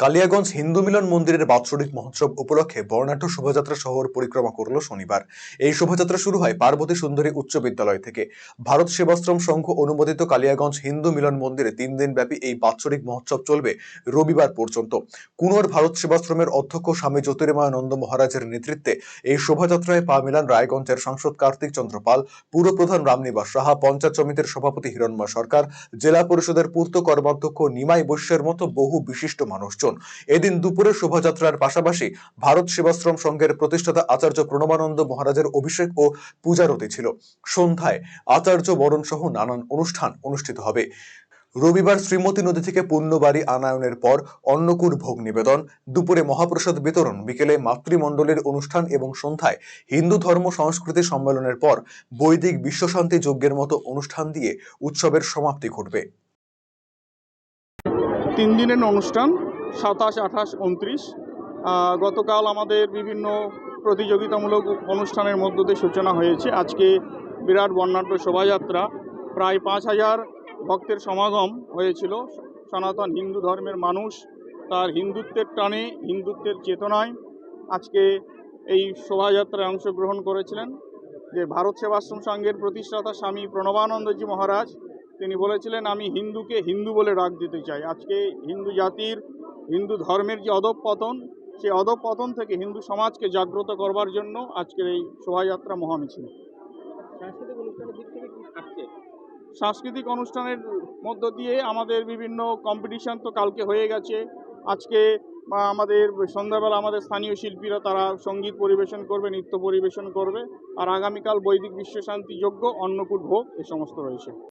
কালিয়াগঞ্জ হিন্দু মিলন মন্দিরের বাৎসরিক মহোৎসব উপলক্ষে বর্ণাঢ্য শোভাযাত্রা শহর পরিক্রমা করল শনিবার। এই শোভাযাত্রা শুরু হয় পার্বতী সুন্দরী উচ্চ বিদ্যালয় থেকে। ভারত সেবাশ্রম সংঘ অনুমোদিত কালিয়াগঞ্জ হিন্দু মিলন মন্দিরে 3 দিন ব্যাপী এই বাৎসরিক মহোৎসব চলবে রবিবার পর্যন্ত। কুনোর ভারত সেবাশ্রমের অধ্যক্ষ স্বামী জ্যোতির্ময়ানন্দ মহারাজের নেতৃত্বে এই শোভাযাত্রায় পা মিলান রায়গঞ্জের সাংসদ কার্তিক চন্দ্র পাল, পুরপ্রধান রামনিবাস সাহা, পঞ্চায়েত সমিতির সভাপতি হিরণময় সরকার, জেলা পরিষদের পূর্ত কর্মাধ্যক্ষ নিমাই বৈশ্যের মতো বহু বিশিষ্ট মানুষজন। এদিন দুপুরে শোভাযাত্রার পাশাপাশি ভারত সেবাশ্রম সংঘের প্রতিষ্ঠাতা আচার্য প্রণবানন্দ মহারাজের অভিষেক ও পূজারতি ছিল। সন্ধ্যায় আচার্য বরণ সহ নানান অনুষ্ঠান অনুষ্ঠিত হবে। রবিবার শ্রীমতী নদী থেকে পুণ্যবাড়ি আনায়নের পর অন্নকূট ভোগ নিবেদন, দুপুরে মহাপ্রসাদ বিতরণ, বিকেলে মাতৃমণ্ডলের অনুষ্ঠান এবং সন্ধ্যায় হিন্দু ধর্ম সংস্কৃতি সম্মেলনের পর বৈদিক বিশ্বশান্তি যজ্ঞের মতো অনুষ্ঠান দিয়ে উৎসবের সমাপ্তি ঘটবে। 3 দিনের অনুষ্ঠান 27, 28, 29। গতকাল আমাদের বিভিন্ন প্রতিযোগিতামূলক অনুষ্ঠানের মধ্য দিয়ে সূচনা হয়েছে। আজকে বিরাট বর্ণাঢ্য শোভাযাত্রা, প্রায় 5,000 ভক্তের সমাগম হয়েছিল। সনাতন হিন্দু ধর্মের মানুষ তার হিন্দুত্বের টানে, হিন্দুত্বের চেতনায় আজকে এই শোভাযাত্রায় অংশগ্রহণ করেছিলেন। যে ভারত সেবাশ্রম সংঘের প্রতিষ্ঠাতা স্বামী প্রণবানন্দজি মহারাজ তিনি বলেছিলেন, আমি হিন্দুকে হিন্দু বলে ডাক দিতে চাই। আজকে হিন্দু জাতির, হিন্দু ধর্মের যে অধঃপতন, সেই অধঃপতন থেকে হিন্দু সমাজকে জাগ্রত করবার জন্য আজকের এই শোভাযাত্রা মহামিছিল। সাংস্কৃতিক অনুষ্ঠানের মধ্য দিয়ে আমাদের বিভিন্ন কম্পিটিশন তো কালকে হয়ে গেছে। আজকে আমাদের সন্ধ্যাবেলা আমাদের স্থানীয় শিল্পীরা তারা সঙ্গীত পরিবেশন করবে, নৃত্য পরিবেশন করবে। আর আগামীকাল বৈদিক বিশ্বশান্তি যজ্ঞ, অন্নকূট ভোগ এ সমস্ত রয়েছে।